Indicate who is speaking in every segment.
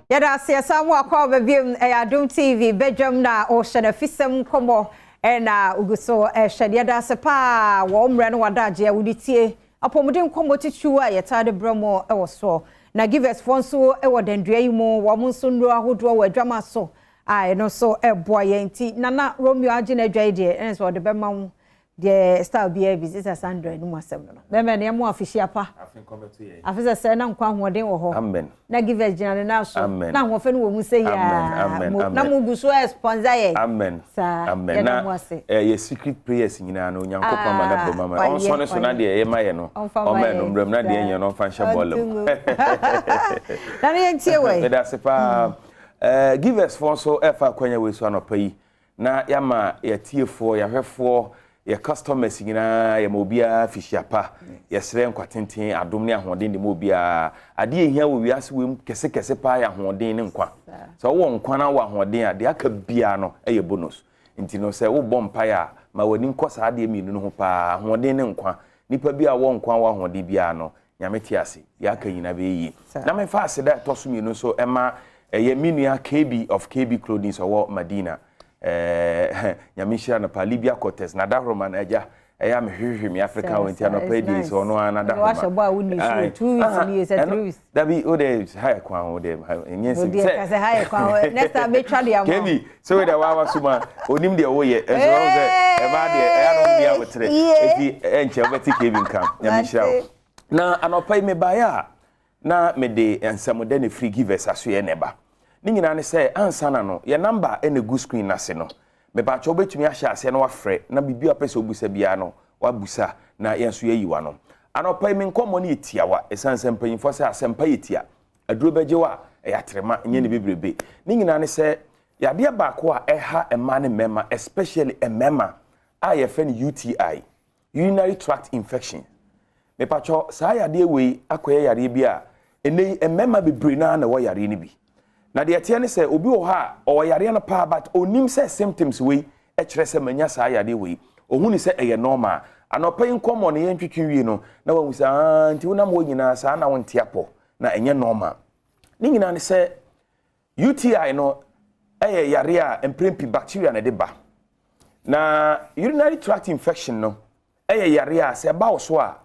Speaker 1: Yada se samu akwa bebiem Adom TV Badwam na Badwam Afisem komo na uguso yada se pa wo mre no wadaje awuditie apomuden komo titu a yetade bramo so na give us fonso dendua yi mu wo nso nro ahodo wo adwama so no so boye nti nana Romeo agina adwai de enso de bema mu de style bia business 100 no asem no me ne mo afishia pa afisa se na nkwa hoden wo ho
Speaker 2: amen
Speaker 1: na give us general na so na ho fe no wo mu se ya na mu guso sponsor ye
Speaker 2: amen amen na ye secret prayers nyina no nyankopon ma na mama on so ne so na de ye ma ye no o ma no mbram na de ye no fa hye bolem
Speaker 1: na ne ntie we
Speaker 2: da se pa give us for so efa kwanya we so anopai na ya ma ya tiefo ya hwefo ya customers nyina ya mobia fishiapa ya sere nkwatenten adom ne ahoden de mobia ade ehia wo wiase wem kese pa ya ahoden ne nkwa so wo nkwa na wo ahoden ade aka bia no eye bonus nti no se wo bompa ya ma wani nkosa ade mi no ho pa ahoden ne nkwa nipa bia wo nkwa wo ahoden bia no nyame ti ase ya aka nyina be yi na me fa ase da toso mi no so ema ye minua KB of KB clothing so wo Madina nyamishira na Libya Cortes na da Roman eja eya me hwehwe me Africa wenti na pedi so no ana da
Speaker 1: wa shebo a woni so 2 weeks ni se 3 weeks
Speaker 2: da bi o de high kwan o de nyensi
Speaker 1: se se high kwan next time be twa de am
Speaker 2: kebi so we da wa suma onim de wo ye so say e ba de eya no dia wotre efi enche obeti kebi nkam nyamishira na anopai me baya na me de ensamode ne free givers aso ye neba ni nyina ne say ansana no ye number ene go screen na se no me ba cho betumi ahya ase na wafrɛ na bibia pese obusa bia no wabusa na yenso yayiwa no anopai me nkomo ne etiawa esanse mpanyimfo se asempa yetia aduro bejewa yatrema nye ne bebrebe ni nyina ne say yade ba ko a eha ema ne mema especially emema a ye fe ne UTI urinary tract infection me pa cho sa yade we akoye yare bia ene emema bebre na wo yare ne bi na de tie ne se obi wo ha o yare na pa but onim se symptoms we e kire se manya sa yare we ohuni se eye normal anopa inkomo ne yentwetwe wie no na wahu se nti wona mo nyina sa na won tiapo na enye normal ni nyina ne se UTI no eye yare a emprempi bacteria na de ba na urinary tract infection no eye yare a se ba wo so a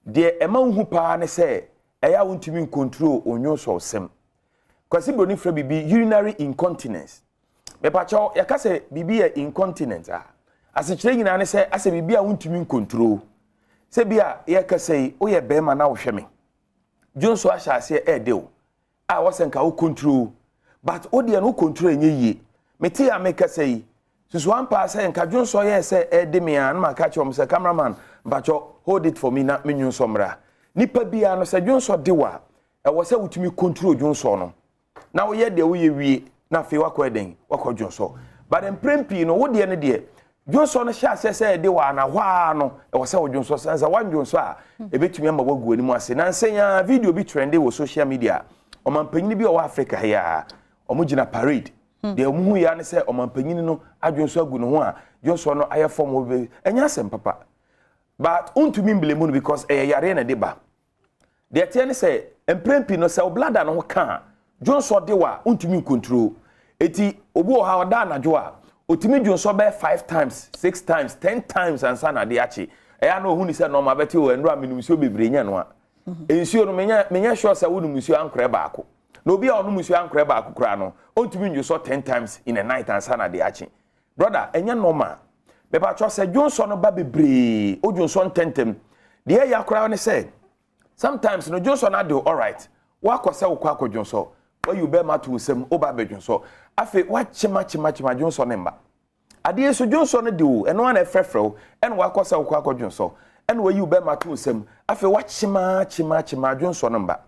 Speaker 2: de ema hu pa ne se eya wontumi control onyo so sem kwasi broni fra bibi urinary incontinence me pa cho yakase bibi e incontinence ase kire nyina ne se ase bibi a wontumi control se bia yakase o ye be ma na wo hwe me jonso ahya ase e de o a wo senka wo control but o de no control enye yie meti a me kase susu ampa se nka jonso ye se e de me an ma ka cho se cameraman ba cho hold it for me na menyu somra nipa bia no se jonso de wa e wo se wotumi control jonso no na wo ye de wo ye wie na fe wakọ eden wakọ jonso but emprempi no wo de ne de jonso no sha se de wa na hwa no e wo se wo jonso sansa wan jonso a e betumi ama wagu ani mu ase na nsenya video bi trendy wo social media omanpanyin bi o wa Africa ya omugina parade de omuhu ya ne se omanpanyin no adwonso agu no ho a jonso no aye form wo be enya asem papa but untumi mblemu no because yare na de ba de tie ne se emprempi no se oblada no ka jonso de wa untumi control eti obi o ha oda anajo a otimi jonso be 5 times 6 times 10 times ansa na de achi eya no ohuni se no ma beti o enro aminumsuo bebre nya no a ensuo no menya sure se wo numsuo ankre baako na obi a ono musuo ankre baako kura no otimi jonso 10 times in a night ansa na de achi brother enya normal be ba cho se jonso no ba bebre o jonso ntentem de ya kura ne se sometimes no jonso na do all right wa kwase wo kwa jonso you be matu sem oba be jonso afi wa chima jonso ne mba ade so jonso ne de o eno na efrefrew eno wa kwasa wo kwa jonso eno wa you be matu sem afi wa chima jonso ne mba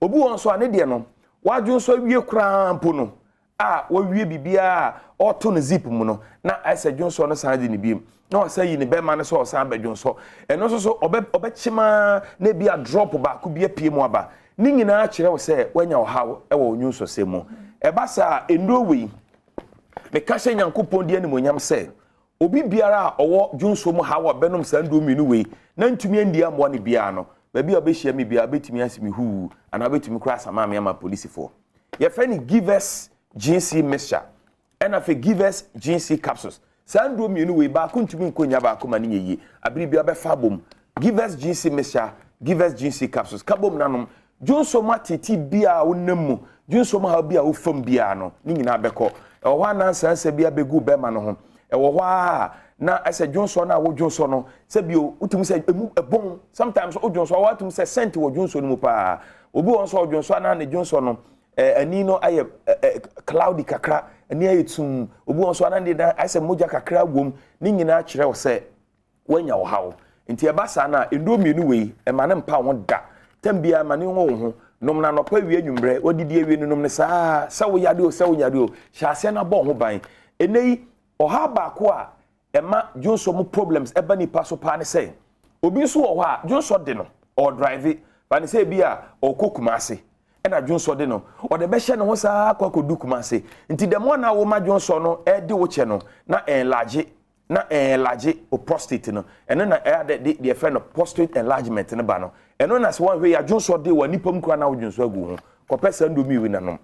Speaker 2: obi won so ane de no wa jonso wie krampo no a wa wie bibia auto ne zip mu no na asa jonso no san de ne biem na o say ne be ma ne so san be jonso eno so obe chima na bia drop ba ku bia pie mu aba ni nyina kire wo se wanya wo hawo e wo onyu so mu e ba sa endowe me ka hye nyankopon die animonyam se obi biara owo dwunso mu hawo benom sa ndomi nu we na ntumi andi amwo ne bia no ba bia obehia me bia betumi asimi hu ana betumi kura sama me ama police fo Your friend give us GC mixture. And if give us GC capsules. Sandro mienu we ba kuntumi nkonya ba akoma ne yeyi. Abiri bia be fa bom. Give us GC mixture, give us GC capsules. Kabom nanom. Jonso matiti bia wonam. Jonso ma ha bia wo fam bia no. Ni nyina beko. E wo na nsansa bia begu be ma no ho. E wo hwa na ese Jonso na wo Jonso no. Se bio utum se emu ebon. Sometimes o Jonso wa utum se sent wo Jonso no mu pa. Obi won so Jonso na ne Jonso no. Ani no aye cloudy kakra ani aye tum obi won so anande da ase moja kakra wom ni nyina kire wo se wanya wo hawo nti eba sa na endomienu wei e ma ne mpa won da tambia ma ne wo ho nom na nopa wie anwumbre odidi awie nom ne saa se wo yade o se wo nyade o hyase na bo ho ban enei oha ba ko a ema Jonso mu problems eba ni paso pa ne se obi so wo ha Jonso de no or drive ba ne se bia o kokumase ena Jonso de no o de be hye ne ho saa kwakodu kumase nti de mo na wo ma Jonso no e de wo che no na enlarge o prostate no eno na the friend of prostate enlargement ne ba no eno na se won hwe ya Jonso de wa nipam kura na wo Jonso agu ho ko pesa ndo mi wi na no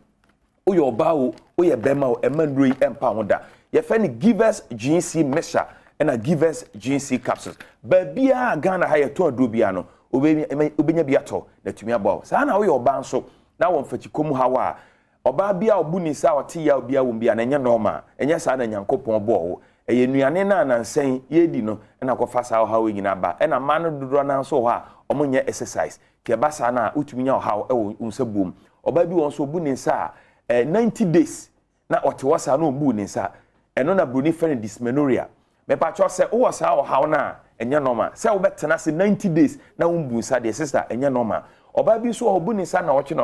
Speaker 2: o ye oba o ye bema o emandroi empa ho da ye fe ne give us GC mixture ena give us GC capsules ba bia Ghana ha ye to adobia no obenya bia to na tumi aba sa na wo ye oba nso na won fachi komu hawa oba bia obu ni sa ote ya bia wo bia na nya normal enya sa na nyankopon bo wo eye nuane na nansen ye di no na kofa sa hawo nyina ba na ma no dodo na so ha omonye exercise ke ba sa na utumi nya hawo e wo nsabum oba bi won so obu ni sa 90 days na ote wasa na obu ni sa eno na bruni friend dysmenorrhea me pa cho se wo sa hawo na enya normal se wo betena se 90 days na wo bu sa de sister enya normal oba bi so obu ni sa na otwe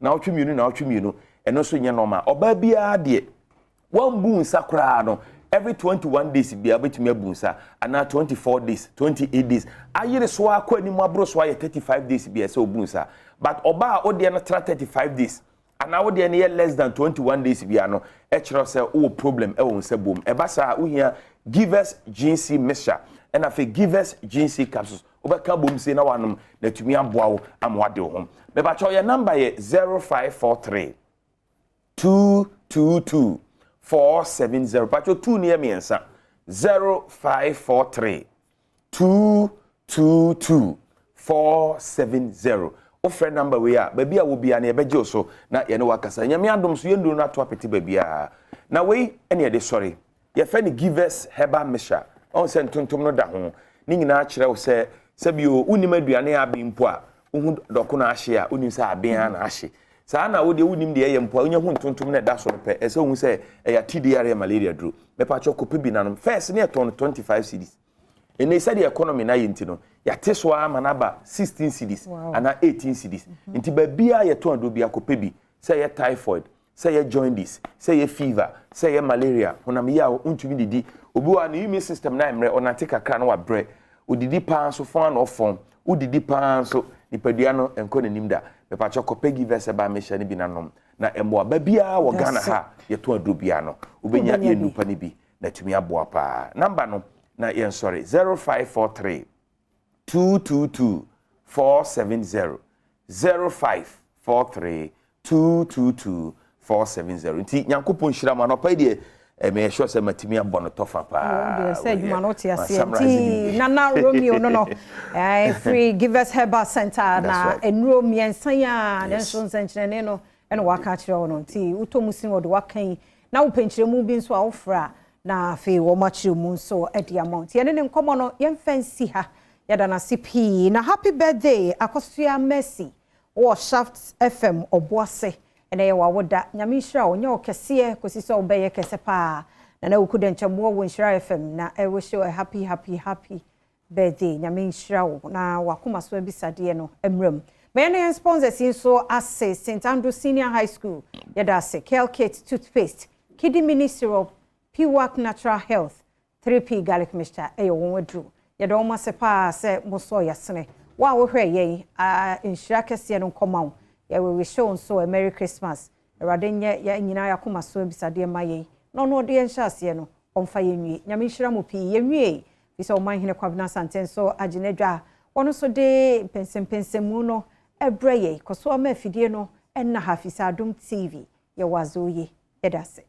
Speaker 2: na otwe mienu eno so nya normal oba bi a de wan bu nsa kra no every 21 days bia betumi abu nsa ana 24 days 28 days ayire so akọ animu abro so aye 35 days bia se obu nsa but oba a ode na 35 days ana ode na less than 21 days bia no e kire se o problem e wo nsa bom e ba sa uhia give us GC mixture and afi give us GC capsules obeka bom se na wanom na tumi aboa wo amwade ho me ba cho your number ye 0543 222 470 pacho 2 near me ensa 0543 222 470 o friend number we are baby a wo bia na ebeje so na ye ne wakasa nyame adom so yendo na to apeti babia na we ene de sorry ye friend give us Herbal mixture on se ntontom no da ho ni nyina kire wo se bio unim aduane abempo a uhu doko na ahye a unim se aben na ahye saa na wo de unim de yempo a unya hu ntontom na da so pe ese hu se ya TDR malaria dro me pa cho kope bi nanom first ne ton 25 cedis ene se the economy na yenti no ya teso ama na ba 16 cedis ana 18 cedis nti ba bia ye ton do bia kope bi se ye typhoid se ye jaundice se ye fever se ye malaria honam ya untumi didi obi wa ne immune system na emre onate kakra na wa bre odidi pa so fon na ofon odidi pa so nipadua no enko nanim da me pa cho kope give us Herbal mixture ni bi nanom na embo ba bia wo Ghana ha ye to adobia no obenya ye nupa ni bi na tumi aboa pa number no na yen sorry 0543 222 470 0543 222 470 nti nyankopon hira ma no pa die me sure say matimi abo no tofa pa
Speaker 1: o de say juma no tia ti nana Romeo no free give us Herbal center na enro miensan ya na so nsankyerene no ene waka kire wo no nti utomusin wo de wakan na wo penkyere mu bi nso a wo fra na fe wo makire mu nso e di amount ye ne nkomo no ye fancy ha ya da na CP na happy birthday akosua Mercy wo Shaft FM oboase ene ye wawoda nyame hira onye okese kosi so obeye kese pa na ukude nchamo wo Nshira FM na e wish you a happy birthday nyame hira wo na wakoma so abisade no emrem me ne sponsors so ase St Andrew Senior High School yada se Kelkate toothpaste kidney mini syrup P-Work Natural Health 3P garlic mixture e yo won wadru yada o masepa se moso yasene wa wo hwe ye Nshira kese no komao ya we show so a Merry Christmas eradenye ya nyina yakoma so bisade maye no no de enhyase no omfa yenwie nyame hira mo pi yenwie bisa o manhene kwabna santen so aginedwa wono so de pensempensemu no ebreye koso ama afidie no enna hafisa Adom TV ye wazoye edase